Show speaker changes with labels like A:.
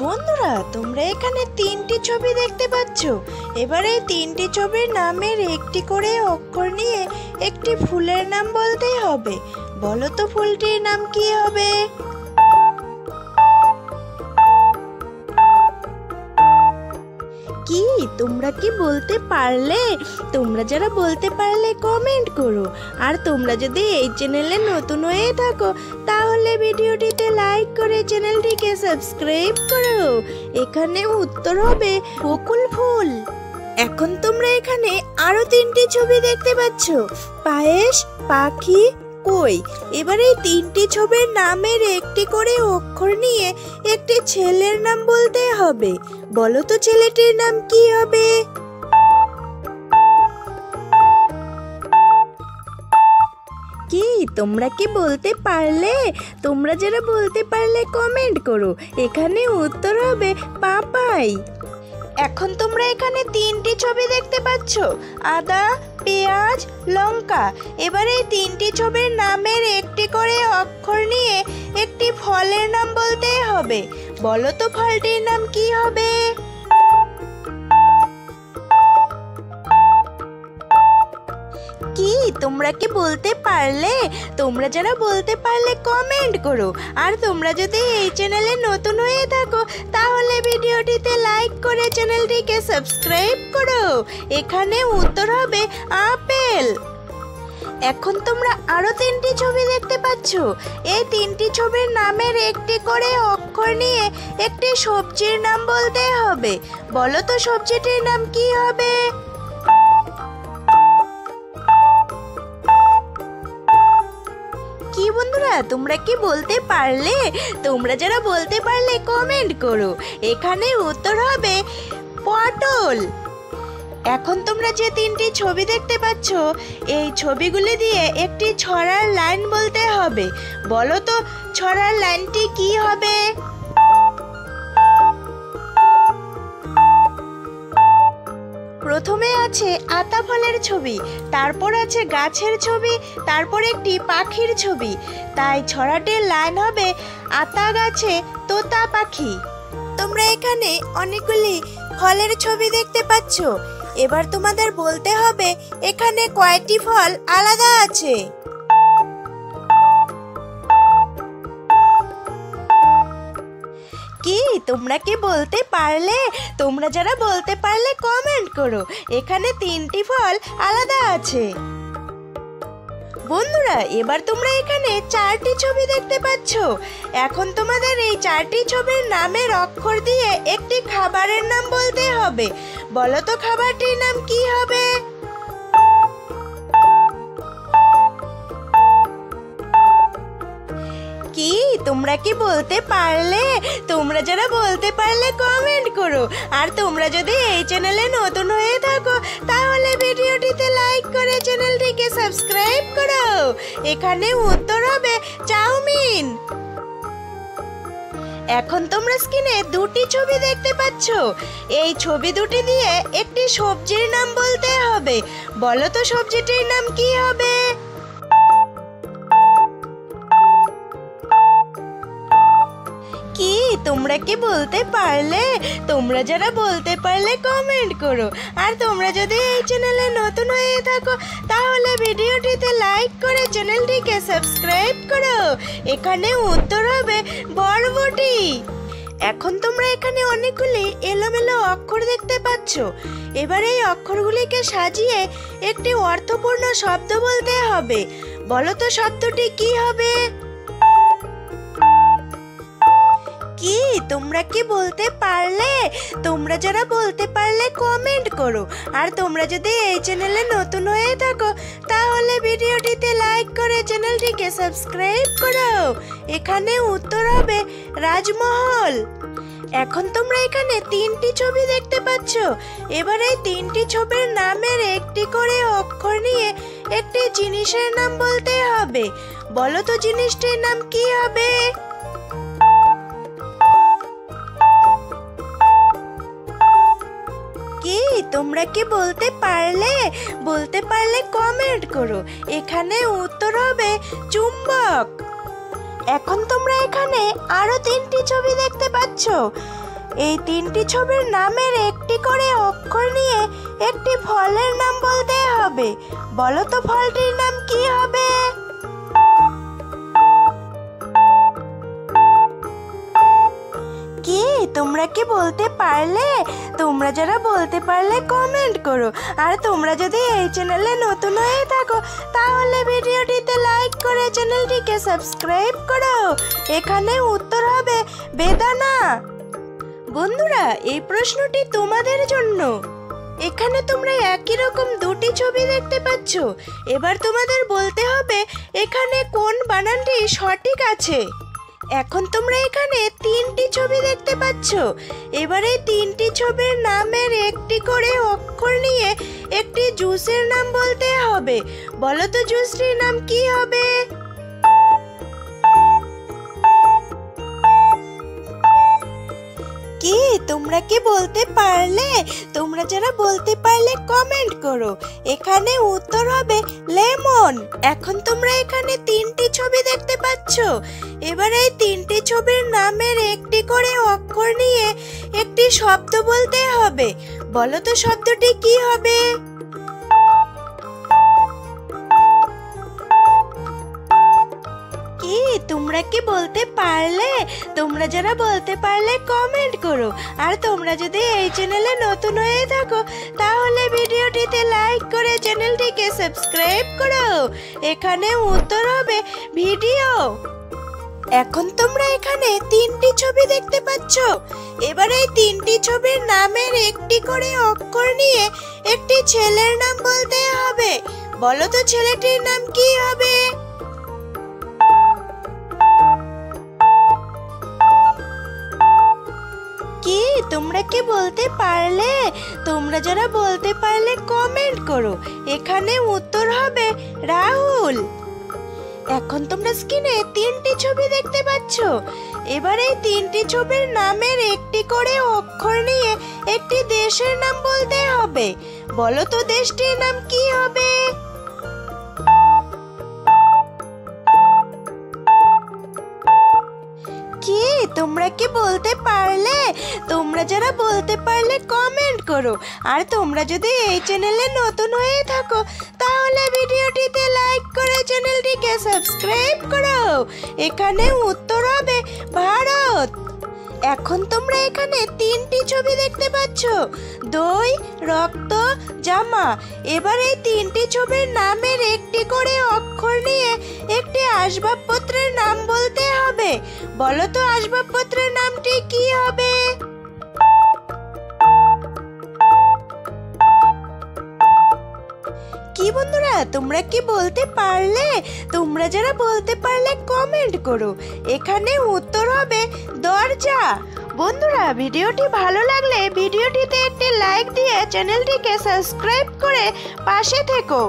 A: বন্ধুরা, তোমরা এখানে তিনটি ছবি দেখতে পাচ্ছ। এবার এই তিনটি ছবির নামের একটি করে অক্ষর নিয়ে একটি ফুলের নাম বলতে হবে। বলো তো ফুলটির নাম কি হবে? কি তোমরা কি বলতে পারলে? তোমরা যারা বলতে পারলে কমেন্ট করো। আর তোমরা যদি এই চ্যানেলে নতুন হয়ে থাকো তাহলে ভিডিওটিতে লাইক করে চ্যানেলটিকে সাবস্ক্রাইব করো। এখানে উত্তর হবে বকুল ফুল। এখন তোমরা এখানে আরো তিনটি ছবি দেখতে পাচ্ছ, পায়েস, পাখি, কই। এবার এই তিনটি ছবির নামের একটি করে অক্ষর নিয়ে একটি ছেলের নাম বলতে হবে। বলো তো ছেলেটির নাম কি হবে? কি তোমরা কি বলতে পারলে? তোমরা যারা বলতে পারলে কমেন্ট করো। এখানে উত্তর হবে পাপাই। এখন তোমরা এখানে তিনটি ছবি দেখতে পাচ্ছ, আদা, পেঁয়াজ, লঙ্কা। এবার এই তিনটি ছবির নামের একটি করে অক্ষর নিয়ে একটি ফলের নাম বলতে হবে। বলো তো ফলটির নাম কি হবে? কি তোমরা কি বলতে পারলে? তোমরা যারা বলতে পারলে কমেন্ট করো। আর তোমরা যদি এই চ্যানেলে নতুন হয়ে থাকো তাহলে ভিডিওটিতে লাইক করে চ্যানেলটিকে সাবস্ক্রাইব করো। এখানে উত্তর হবে আপেল। এখন তোমরা আরো তিনটি ছবি দেখতে পাচ্ছ। এই তিনটি ছবির নামের একটি করে অক্ষর নিয়ে একটি সবজির নাম বলতে হবে। বলো তো সবজিটির নাম কি হবে? কি বন্ধুরা, তোমরা কি বলতে পারলে? তোমরা যারা বলতে পারলে কমেন্ট করো। এখানে উত্তর হবে পটল। এখন তোমরা যে তিনটি ছবি দেখতে পাচ্ছ, এই ছবিগুলি দিয়ে একটি ছড়ার লাইন বলতে হবে। বলো তো ছড়ার লাইনটি কি হবে? প্রথমে আছে আতা ফলের ছবি, তারপর আছে গাছের ছবি, তারপর একটি পাখির ছবি। তাই ছড়াটির লাইন হবে আতা গাছে তোতা পাখি। তোমরা এখানে অনেকগুলি ফলের ছবি দেখতে পাচ্ছ। এবার তোমাদের বলতে হবে এখানে কয়টি ফল আলাদা আছে। কি তোমরা কি বলতে পারলে? তোমরা যারা বলতে পারলে কমেন্ট করো। এখানে তিনটি ফল আলাদা আছে। বন্ধুরা, এবার তোমরা এখানে চারটি ছবি দেখতে পাচ্ছ। এখন তোমাদের এই চারটি ছবির নামের অক্ষর দিয়ে একটি খাবারের নাম বলতে হবে। বলো তো খাবারটির নাম কি হবে? কি তোমরা কি বলতে পারলে? তোমরা যারা বলতে পারলে কমেন্ট করো। আর তোমরা যদি এই চ্যানেলে নতুন হয়ে থাকো তাহলে ভিডিওটিতে লাইক করে চ্যানেলটিকে সাবস্ক্রাইব করো। এখানে উত্তর হবে চাউমিন। এখন তোমরা স্ক্রিনে দুটি ছবি দেখতে পাচ্ছ। এই ছবি দুটি দিয়ে একটি সবজির নাম বলতে হবে। বলো তো সবজিটির নাম কি হবে? কি তোমরা কি বলতে পারলে? তোমরা যারা বলতে পারলে কমেন্ট করো। আর তোমরা যদি এই চ্যানেলে নতুন হয়ে থাকো তাহলে ভিডিওটিতে লাইক করে চ্যানেলটিকে সাবস্ক্রাইব করো। এখানে উত্তর হবে বরবটি। এখন তোমরা এখানে অনেকগুলি এলোমেলো অক্ষর দেখতে পাচ্ছ। এবার এই অক্ষরগুলিকে সাজিয়ে একটি অর্থপূর্ণ শব্দ বলতে হবে। বলো তো শব্দটি কি হবে? কি তোমরা কি বলতে পারলে? তোমরা যারা বলতে পারলে কমেন্ট করো। আর তোমরা যদি এই চ্যানেলে নতুন হয়ে থাকো তাহলে ভিডিওটিতে লাইক করে চ্যানেলটিকে সাবস্ক্রাইব করো। এখানে উত্তর হবে রাজমহল। এখন তোমরা এখানে তিনটি ছবি দেখতে পাচ্ছ। এবার এই তিনটি ছবির নামের একটি করে অক্ষর নিয়ে একটি জিনিসের নাম বলতে হবে। বলো তো জিনিসটির নাম কি হবে? কি তোমরা কি বলতে পারলে? বলতে পারলে কমেন্ট করো। এখানে উত্তর হবে চুম্বক। এখন তোমরা এখানে আরো তিনটি ছবি দেখতে পাচ্ছ। এই তিনটি ছবির নামের একটি করে অক্ষর নিয়ে একটি ফলের নাম বলতে হবে। বলো তো ফলটির নাম কি হবে? কি তোমরা কি বলতে পারলে? তোমরা যারা বলতে পারলে কমেন্ট করো। আর তোমরা যদি এই চ্যানেলে নতুন হয়ে থাকো তাহলে ভিডিওটিতে লাইক করে চ্যানেলটিকে সাবস্ক্রাইব করো। এখানে উত্তর হবে বেদানা। বন্ধুরা, এই প্রশ্নটি তোমাদের জন্য। এখানে তোমরা একই রকম দুটি ছবি দেখতে পাচ্ছ। এবার তোমাদের বলতে হবে এখানে কোন বানানটি সঠিক আছে। এখন তোমরা এখানে তিনটি ছবি দেখতে পাচ্ছ। এবার এই তিনটি ছবির নামের একটি করে অক্ষর নিয়ে একটি জুসের নাম বলতে হবে। বলো তো জুসটির নাম কি হবে? কি তোমরা কি বলতে পারলে? তোমরা যারা বলতে পারলে কমেন্ট করো। এখানে উত্তর হবে লেমন। এখন তোমরা এখানে তিনটি ছবি দেখতে পাচ্ছ। এবার এই তিনটি ছবির নামের একটি করে অক্ষর নিয়ে একটি শব্দ বলতে হবে। বলো তো শব্দটি কি হবে? কি তোমরা কি বলতে পারলে? তোমরা যারা বলতে পারলে কমেন্ট করো। আর তোমরা যদি এই চ্যানেলে নতুন হয়ে থাকো তাহলে ভিডিওটিতে লাইক করে চ্যানেলটিকে সাবস্ক্রাইব করো। এখানে উত্তর হবে ভিডিও। এখন তোমরা এখানে তিনটি ছবি দেখতে পাচ্ছ। এবার এই তিনটি ছবির নামের একটি করে অক্ষর নিয়ে একটি ছেলের নাম বলতে হবে। বলো তো ছেলেটির নাম কি হবে? কি তোমরা কি বলতে পারলে? তোমরা যারা বলতে পারলে কমেন্ট করো। এখানে উত্তর হবে রাহুল। এখন তোমরা স্ক্রিনে তিনটি ছবি দেখতে পাচ্ছ। এবার এই তিনটি ছবির নামের একটি করে অক্ষর নিয়ে একটি দেশের নাম বলতে হবে। বলো তো দেশটির নাম কি হবে? কি তোমরা কি বলতে পারলে? তোমরা যারা বলতে পারলে কমেন্ট করো। আর তোমরা যদি এই চ্যানেলে নতুন হয়ে থাকো তাহলে ভিডিওটিতে লাইক করে চ্যানেলটিকে সাবস্ক্রাইব করো। এখানে উত্তর হবে ভারত। এখন তোমরা এখানে তিনটি ছবি দেখতে পাচ্ছ, দই, রক্ত, জামা। এবার এই তিনটি ছবির নামের একটি করে অক্ষর নিয়ে একটি আসবাবপত্রের নাম বলতে হবে। বলো তো আসবাবপত্রের নামটি কি হবে? কি বন্ধুরা, তোমরা কি বলতে পারলে? তোমরা যারা বলতে পারলে কমেন্ট করো। এখানে উত্তর হবে দরজা। বন্ধুরা, ভিডিওটি ভালো লাগলে ভিডিওটিতে একটি লাইক দিয়ে চ্যানেলটিকে সাবস্ক্রাইব করে পাশে থেকো।